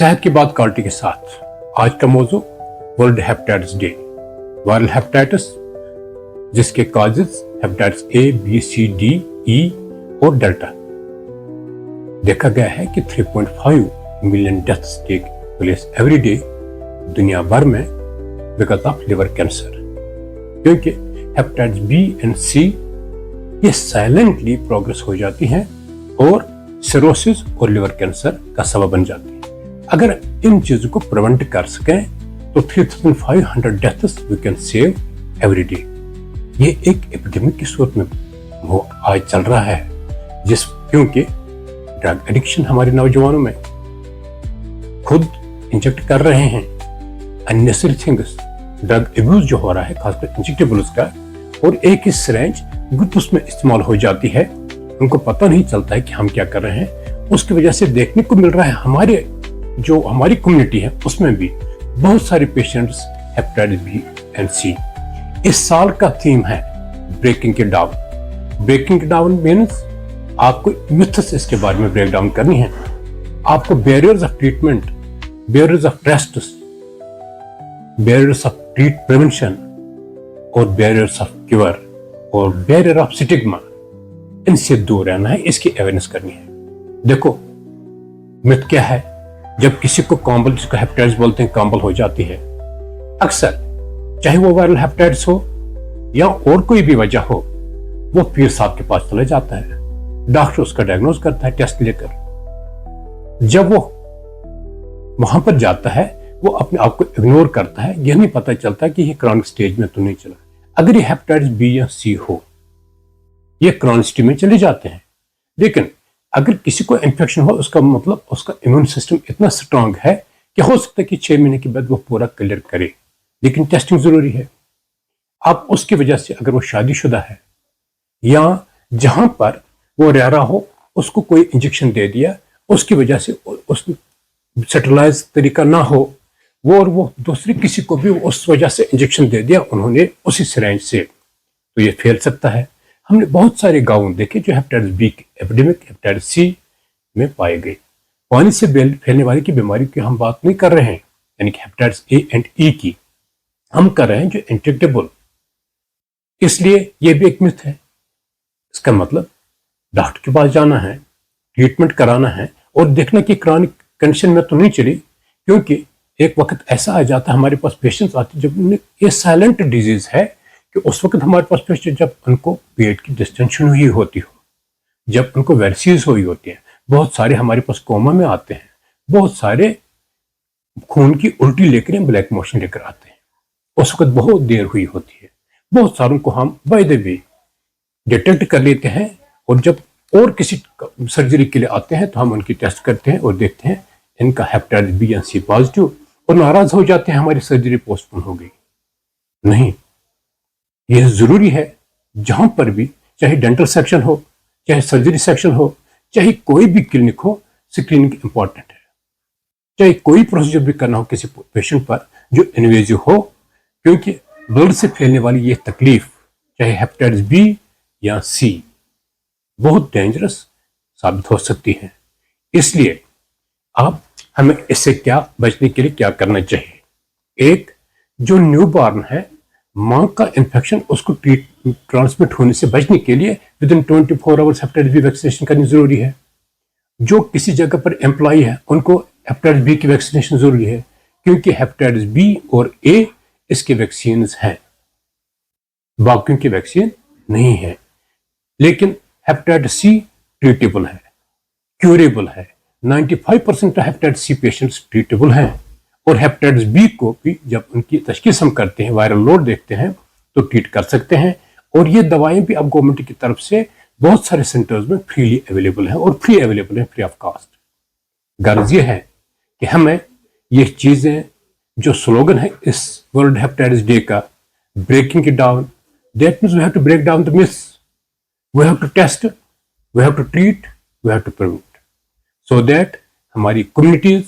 सेहत की बात क्वालिटी के साथ आज का मौजू world hepatitis day. Viral hepatitis जिसके causes hepatitis A, B, C, D, E और डेल्टा। देखा गया है कि 3.5 million deaths take place every day दुनिया भर में बिकॉज ऑफ लिवर कैंसर, क्योंकि हेपेटाइटिस बी एंड सी ये साइलेंटली प्रोग्रेस हो जाती हैं और सिरोसिस और लिवर कैंसर का सबब बन जाती है। अगर इन चीजों को प्रिवेंट कर सकें तो 3500 deaths we can save every day. ये एक एपिडेमिक की सूरत में वो आज चल रहा है, क्योंकि ड्रग एडिक्शन हमारे नौजवानों में खुद इंजेक्ट कर रहे हैं अननेसेसरी थिंग्स। ड्रग एब्यूज जो हो रहा है खासकर इंजेक्टेबल्स का, और एक ही सिरेंज गुप्त में इस्तेमाल हो जाती है, उनको पता नहीं चलता है कि हम क्या कर रहे हैं। उसकी वजह से देखने को मिल रहा है हमारी कम्युनिटी है उसमें भी बहुत सारे patients hepatitis B and C. इस साल का थीम है breaking it down. Breaking it down means आपको मिथ्स इसके बारे में ब्रेक डाउन करनी है। आपको barriers of treatment, barriers of test, barriers of prevention और बैरियर्स ऑफ क्योर और बैरियर ऑफ स्टिग्मा, इनसे दूर रहना है, इसकी अवेयरनेस करनी है। देखो मिथ क्या है, जब किसी को कॉम्बल, जिसको हेपेटाइटिस बोलते हैं, कॉम्बल हो जाती है, अक्सर चाहे वो वायरल हेपेटाइटिस हो या और कोई भी वजह हो, वो पीर साहब के पास चले जाता है। डॉक्टर उसका डायग्नोज करता है टेस्ट लेकर। जब वो वहां पर जाता है वो अपने आप को इग्नोर करता है, यह नहीं पता चलता कि ये क्रॉनिक स्टेज में तो नहीं चला। अगर ये हेपेटाइटिस बी या सी हो, ये क्रॉनिक स्टेज में चले जाते हैं। लेकिन अगर किसी को इन्फेक्शन हो, उसका मतलब उसका इम्यून सिस्टम इतना स्ट्रांग है कि हो सकता है कि 6 महीने के बाद वो पूरा क्लियर करे, लेकिन टेस्टिंग जरूरी है। अब उसकी वजह से अगर वो शादीशुदा है या जहां पर वो रह रहा हो उसको कोई इंजेक्शन दे दिया, उसकी वजह से उस सेटलाइज तरीका ना हो वो, और वो दूसरे किसी को भी उस वजह से इंजेक्शन दे दिया उन्होंने उसी सिरेंज से, तो ये फैल सकता है। हमने बहुत सारे गांव देखे जो hepatitis B epidemic, hepatitis C में पाए गए। पानी से फैलने वाली की बीमारी की हम बात नहीं कर रहे हैं, यानी कि हेपेटाइटिस ए एंड ई की हम कर रहे हैं जो इंजेक्टेबल। इसलिए यह भी एक मिथ है। इसका मतलब डॉक्टर के पास जाना है, ट्रीटमेंट कराना है और देखना कि क्रॉनिक कंडीशन में तो नहीं चली, क्योंकि एक वक्त ऐसा आ जाता है हमारे पास पेशेंट्स आते जब उन्हें ये साइलेंट डिजीज है कि उस वक्त हमारे पास पेशेंट जब उनको पेट की डिस्टेंशन हुई होती हो, जब उनको वेरिसेस हुई होती है, बहुत सारे हमारे पास कोमा में आते हैं, बहुत सारे खून की उल्टी लेकर या ब्लैक मोशन लेकर आते हैं, उस वक्त बहुत देर हुई होती है। बहुत सारों को हम बाय द वे डिटेक्ट कर लेते हैं, और जब और किसी सर्जरी के लिए आते हैं तो हम उनकी टेस्ट करते हैं और देखते हैं इनका हेपेटाइटिस बी या सी पॉजिटिव, और नाराज हो जाते हैं हमारी सर्जरी पोस्टपोन हो गई। नहीं, यह जरूरी है जहां पर भी, चाहे डेंटल सेक्शन हो, चाहे सर्जरी सेक्शन हो, चाहे कोई भी क्लिनिक हो, स्क्रीनिंग इंपॉर्टेंट है। चाहे कोई प्रोसीजर भी करना हो किसी पेशेंट पर जो इन्वेजिव हो, क्योंकि ब्लड से फैलने वाली ये तकलीफ, चाहे हेपेटाइटिस बी या सी, बहुत डेंजरस साबित हो सकती है। इसलिए आप हमें इससे क्या बचने के लिए क्या करना चाहिए। एक, जो न्यू बॉर्न है, मां का इन्फेक्शन उसको ट्रांसमिट होने से बचने के लिए within 24 hours hepatitis B vaccination करनी जरूरी है। जो किसी जगह पर एम्प्लॉय है उनको हेपेटाइटिस बी की वैक्सीनेशन जरूरी है, क्योंकि हेपेटाइटिस बी और ए इसके वैक्सीन हैं, बाकियों की वैक्सीन नहीं है। लेकिन हेपेटाइटिस सी ट्रीटेबल है, क्यूरेबल है। 95% हेपेटाइटिस सी पेशेंट्स ट्रीटेबल हैं, और हेपेटाइटिस बी को भी जब उनकी तशखीस हम करते हैं, वायरल लोड देखते हैं, तो ट्रीट कर सकते हैं। और ये दवाएं भी अब गवर्नमेंट की तरफ से बहुत सारे सेंटर्स में फ्रीली अवेलेबल हैं, और फ्री अवेलेबल है, फ्री ऑफ कॉस्ट। गर्ज ये है कि हमें ये चीजें, जो स्लोगन है इस वर्ल्ड हेपेटाइटिस डे का, breaking it down, that means we have to break down the myths, we have to test, we have to treat, we have to prevent, so that हमारी कम्युनिटीज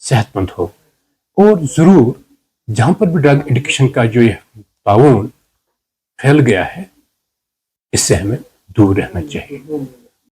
सेहतमंद हो। और जरूर जहां पर भी ड्रग एडिक्शन का जो ये ताउन फैल गया है, इससे हमें दूर रहना चाहिए।